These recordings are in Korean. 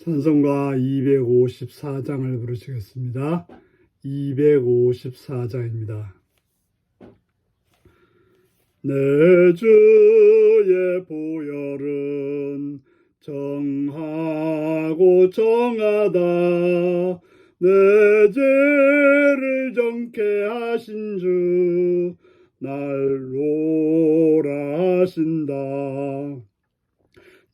찬송가 254장을 부르시겠습니다. 254장입니다. 내 주의 보혈은 정하고 정하다. 내 죄를 정케 하신 주 날 로라 하신다.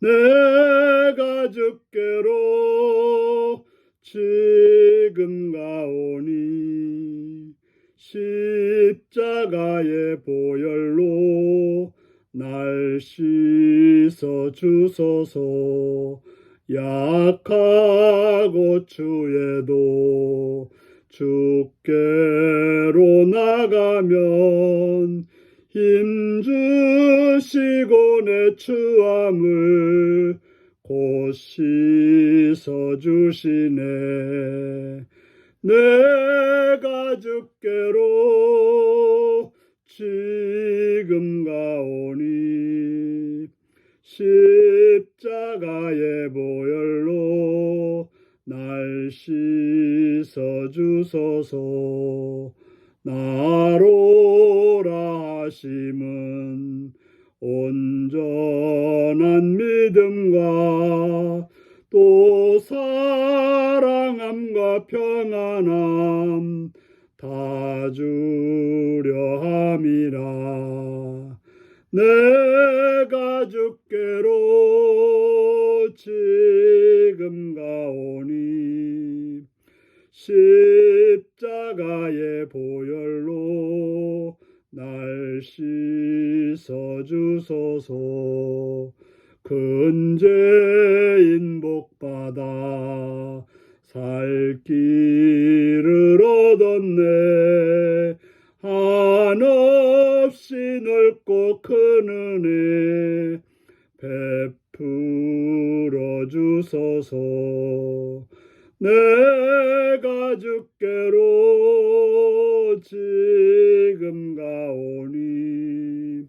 내가 주께로 지금 가오니 십자가의 보혈로 날 씻어 주소서. 약하고 추해도 주께로 나가면 힘주시고 내 추함을 곧 씻어주시네. 내가 주께로 지금 가오니 십자가의 보혈로 날 씻어주소서. 나로라 하심은 온전한 믿음과 또 사랑함과 평안함 다 주려 함이라. 내가 주께로 지금 가오니 십자가의 보혈로 날 씻어주소서. 근죄인 복받아 살 길을 얻었네. 한없이 넓고 큰 은혜 베풀어 주소서. 내가 주께로 지금 가오니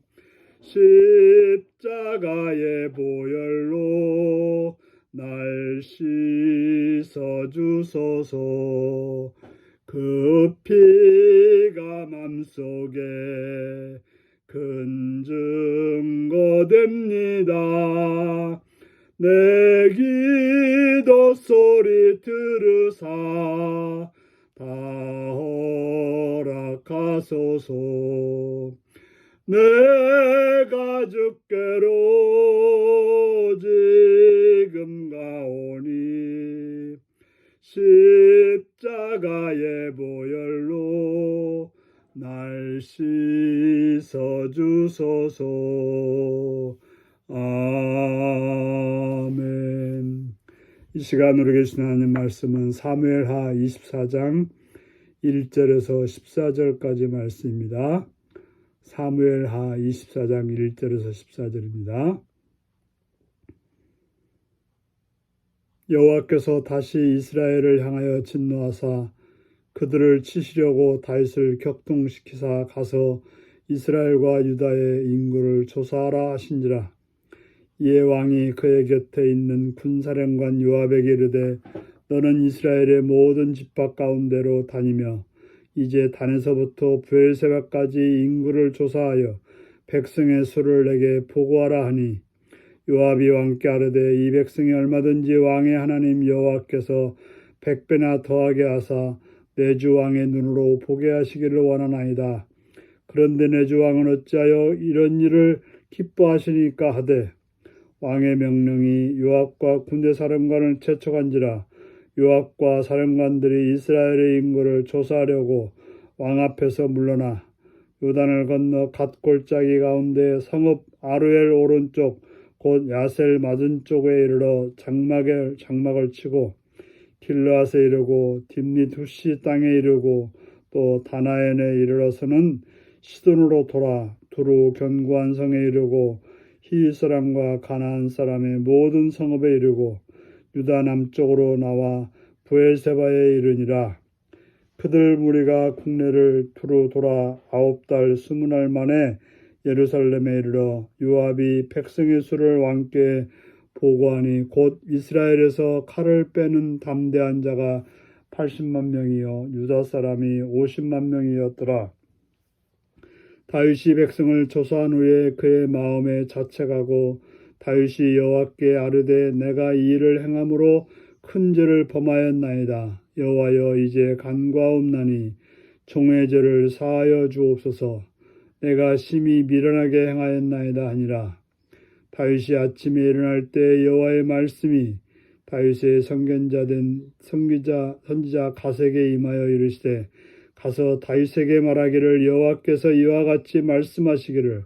십자가의 보혈로 날 씻어 주소서. 그 피가 맘속에 큰 증거 됩니다. 내 기도 소리 들으사 다 허락하소서. 내가 주께로 지금 가오니 십자가의 보혈로 날 씻어주소서. 아멘. 이 시간 우리 계신 하나님 말씀은 사무엘하 24장 1절에서 14절까지 말씀입니다. 사무엘하 24장 1절에서 14절입니다. 여호와께서 다시 이스라엘을 향하여 진노하사 그들을 치시려고 다윗을 격동시키사 가서 이스라엘과 유다의 인구를 조사하라 하신지라. 이에 왕이 그의 곁에 있는 군사령관 요압에게 이르되 너는 이스라엘의 모든 지파 가운데로 다니며 이제 단에서부터 브엘세바까지 인구를 조사하여 백성의 수를 내게 보고하라 하니 요압이 왕께 아뢰되 이 백성이 얼마든지 왕의 하나님 여호와께서 100배나 더하게 하사 내 주 왕의 눈으로 보게 하시기를 원하나이다. 그런데 내 주 왕은 어찌하여 이런 일을 기뻐하시니까 하되 왕의 명령이 요압과 군대 사령관을 채촉한지라. 요압과 사령관들이 이스라엘의 인구를 조사하려고 왕 앞에서 물러나 요단을 건너 갓 골짜기 가운데 성읍 아루엘 오른쪽 곧 야셀 맞은 쪽에 이르러 장막을 치고 길르앗에 이르고 딥릿 후시 땅에 이르고 또 다나엔에 이르러서는 시돈으로 돌아 두루 견고한 성에 이르고 히윗 사람과 가나안 사람의 모든 성읍에 이르고 유다 남쪽으로 나와 브엘세바에 이르니라. 그들 무리가 국내를 두루 돌아 9달 20날 만에 예루살렘에 이르러 요압이 백성의 수를 왕께 보고하니 곧 이스라엘에서 칼을 빼는 담대한 자가 80만 명이요 유다 사람이 50만 명이었더라. 다윗이 백성을 조사한 후에 그의 마음에 자책하고 다윗이 여호와께 아뢰되 내가 이 일을 행함으로 큰 죄를 범하였나이다. 여호와여 이제 간과없나니 종의 죄를 사하여 주옵소서. 내가 심히 미련하게 행하였나이다 하니라. 다윗이 아침에 일어날 때 여호와의 말씀이 다윗의 선지자 갓에게 임하여 이르시되 가서 다윗에게 말하기를 여호와께서 이와 같이 말씀하시기를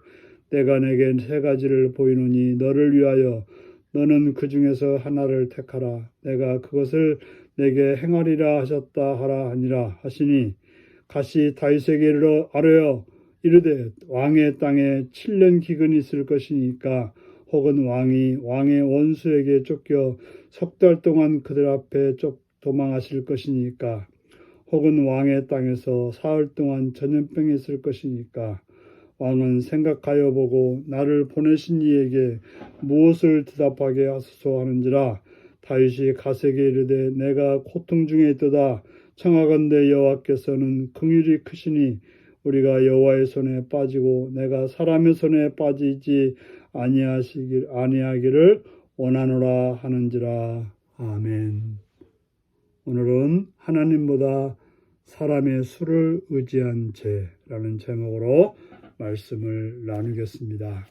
내가 내게 세 가지를 보이노니 너를 위하여 너는 그 중에서 하나를 택하라. 내가 그것을 내게 행하리라 하셨다 하라 하니라 하시니 갓이 다윗에게 아뢰어 이르되 왕의 땅에 7년 기근이 있을 것이니까 혹은 왕의 원수에게 쫓겨 석 달 동안 그들 앞에 도망하실 것이니까 혹은 왕의 땅에서 사흘 동안 전염병이 있을 것이니까 왕은 생각하여 보고 나를 보내신 이에게 무엇을 대답하게 하소서 하는지라. 다윗이 갓에게 이르되 내가 고통 중에 있도다. 청하건대 여호와께서는 긍휼이 크시니 우리가 여호와의 손에 빠지고 내가 사람의 손에 빠지지 아니하기를 원하노라 하는지라. 아멘. 오늘은 하나님보다 사람의 수를 의지한 죄라는 제목으로 말씀을 나누겠습니다.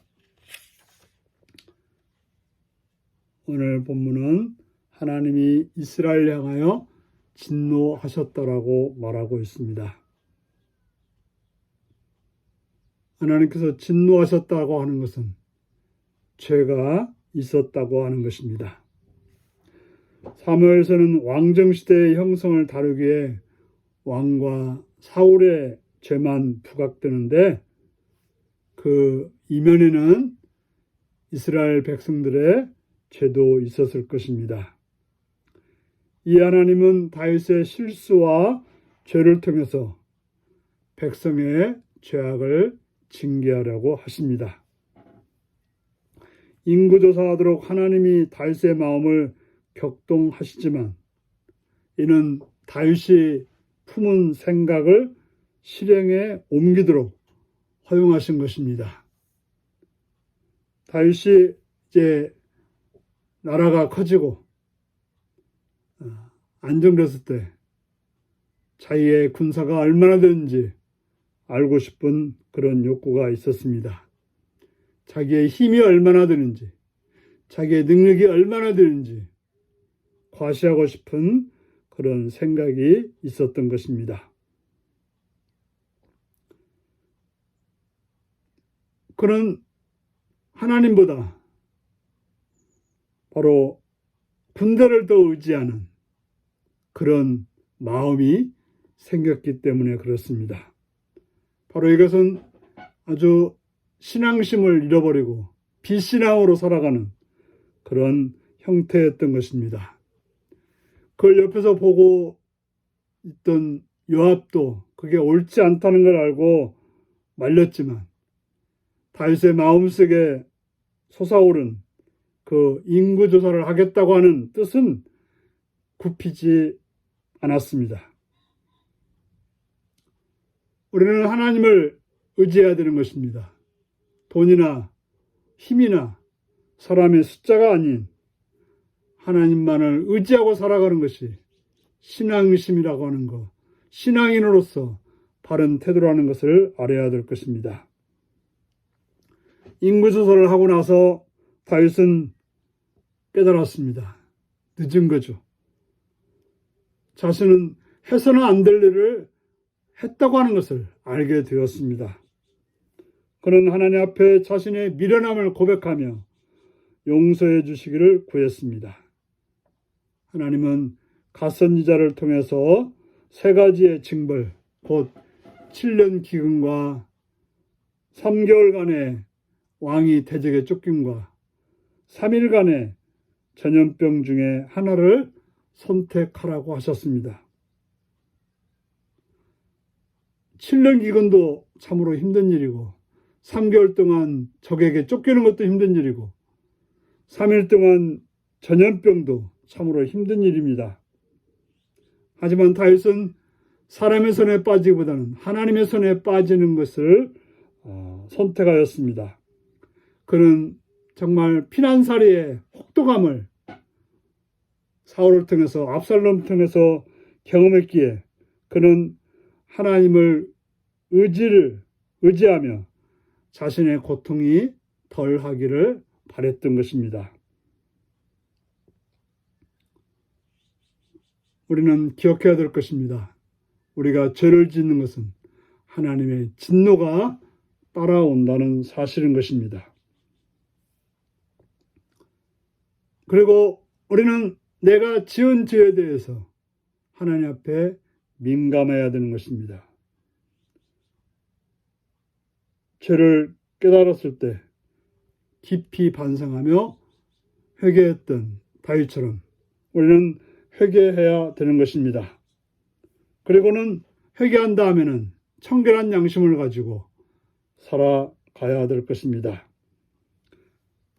오늘 본문은 하나님이 이스라엘 향하여 진노하셨다라고 말하고 있습니다. 하나님께서 진노하셨다고 하는 것은 죄가 있었다고 하는 것입니다. 사무엘서는 왕정시대의 형성을 다루기에 왕과 사울의 죄만 부각되는데 그 이면에는 이스라엘 백성들의 죄도 있었을 것입니다. 이 하나님은 다윗의 실수와 죄를 통해서 백성의 죄악을 징계하려고 하십니다. 인구조사하도록 하나님이 다윗의 마음을 격동하시지만 이는 다윗이 품은 생각을 실행에 옮기도록 허용하신 것입니다. 다윗이 이제 나라가 커지고 안정됐을 때 자기의 군사가 얼마나 되는지 알고 싶은 그런 욕구가 있었습니다. 자기의 힘이 얼마나 되는지, 자기의 능력이 얼마나 되는지 과시하고 싶은 그런 생각이 있었던 것입니다. 그는 하나님보다 바로 군대를 더 의지하는 그런 마음이 생겼기 때문에 그렇습니다. 바로 이것은 아주 신앙심을 잃어버리고 비신앙으로 살아가는 그런 형태였던 것입니다. 그걸 옆에서 보고 있던 요압도 그게 옳지 않다는 걸 알고 말렸지만 다윗의 마음속에 솟아오른 그 인구조사를 하겠다고 하는 뜻은 굽히지 않았습니다. 우리는 하나님을 의지해야 되는 것입니다. 돈이나 힘이나 사람의 숫자가 아닌 하나님만을 의지하고 살아가는 것이 신앙심이라고 하는 것, 신앙인으로서 바른 태도라는 것을 알아야 될 것입니다. 인구조사를 하고 나서 다윗은 깨달았습니다. 늦은 거죠. 자신은 해서는 안 될 일을 했다고 하는 것을 알게 되었습니다. 그는 하나님 앞에 자신의 미련함을 고백하며 용서해 주시기를 구했습니다. 하나님은 갓선지자를 통해서 세 가지의 징벌, 곧 7년 기근과 3개월간의 왕이 대적에 쫓김과 3일간의 전염병 중에 하나를 선택하라고 하셨습니다. 7년 기근도 참으로 힘든 일이고 3개월 동안 적에게 쫓기는 것도 힘든 일이고 3일 동안 전염병도 참으로 힘든 일입니다. 하지만 다윗은 사람의 손에 빠지기보다는 하나님의 손에 빠지는 것을 선택하였습니다. 그는 정말 피난살이의 혹독함을 사울을 통해서, 압살롬을 통해서 경험했기에 그는 하나님을 의지하며 자신의 고통이 덜하기를 바랬던 것입니다. 우리는 기억해야 될 것입니다. 우리가 죄를 짓는 것은 하나님의 진노가 따라온다는 사실인 것입니다. 그리고 우리는 내가 지은 죄에 대해서 하나님 앞에 민감해야 되는 것입니다. 죄를 깨달았을 때 깊이 반성하며 회개했던 다윗처럼 우리는 회개해야 되는 것입니다. 그리고는 회개한 다음에는 청결한 양심을 가지고 살아가야 될 것입니다.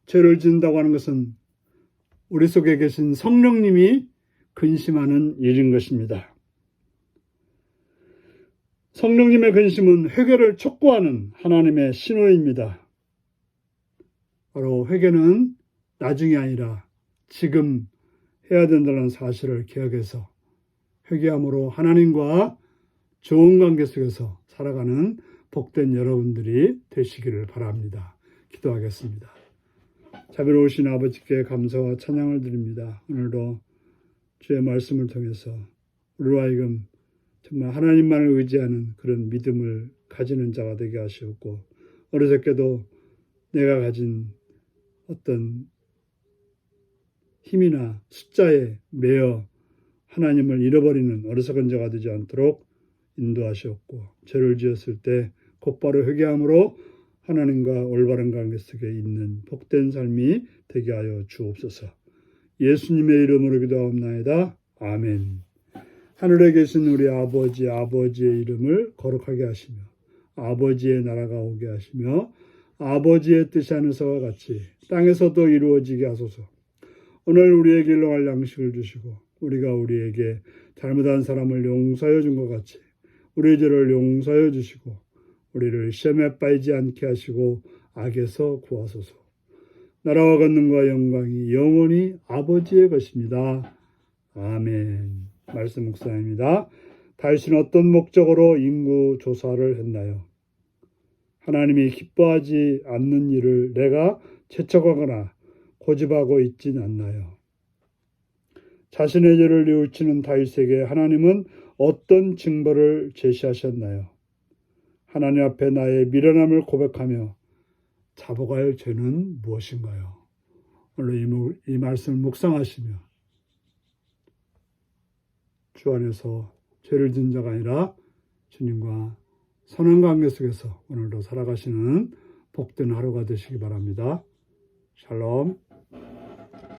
죄를 짓는다고 하는 것은 우리 속에 계신 성령님이 근심하는 일인 것입니다. 성령님의 근심은 회개를 촉구하는 하나님의 신호입니다. 바로 회개는 나중이 아니라 지금 해야 된다는 사실을 기억해서 회개함으로 하나님과 좋은 관계 속에서 살아가는 복된 여러분들이 되시기를 바랍니다. 기도하겠습니다. 자비로우신 아버지께 감사와 찬양을 드립니다. 오늘도 주의 말씀을 통해서 우리로 하여금 정말 하나님만을 의지하는 그런 믿음을 가지는 자가 되게 하시었고, 어리석게도 내가 가진 어떤 힘이나 숫자에 매여 하나님을 잃어버리는 어리석은 자가 되지 않도록 인도하셨고, 죄를 지었을 때 곧바로 회개함으로 하나님과 올바른 관계 속에 있는 복된 삶이 되게 하여 주옵소서. 예수님의 이름으로 기도하옵나이다. 아멘. 하늘에 계신 우리 아버지의 이름을 거룩하게 하시며 아버지의 나라가 오게 하시며 아버지의 뜻이 하늘에서와 같이 땅에서도 이루어지게 하소서. 오늘 우리에게 일용할 양식을 주시고 우리가 우리에게 잘못한 사람을 용서하여 준 것 같이 우리의 죄를 용서하여 주시고 우리를 시험에 빠지지 않게 하시고 악에서 구하소서. 나라와 권능과 영광이 영원히 아버지의 것입니다. 아멘. 말씀 묵상입니다. 다윗은 어떤 목적으로 인구 조사를 했나요? 하나님이 기뻐하지 않는 일을 내가 채척하거나 고집하고 있진 않나요? 자신의 죄를 뉘우치는 다윗에게 하나님은 어떤 징벌을 제시하셨나요? 하나님 앞에 나의 미련함을 고백하며 자복할 죄는 무엇인가요? 오늘 이 말씀을 묵상하시며 주 안에서 죄를 짓는 자가 아니라 주님과 선한 관계 속에서 오늘도 살아가시는 복된 하루가 되시기 바랍니다. 샬롬.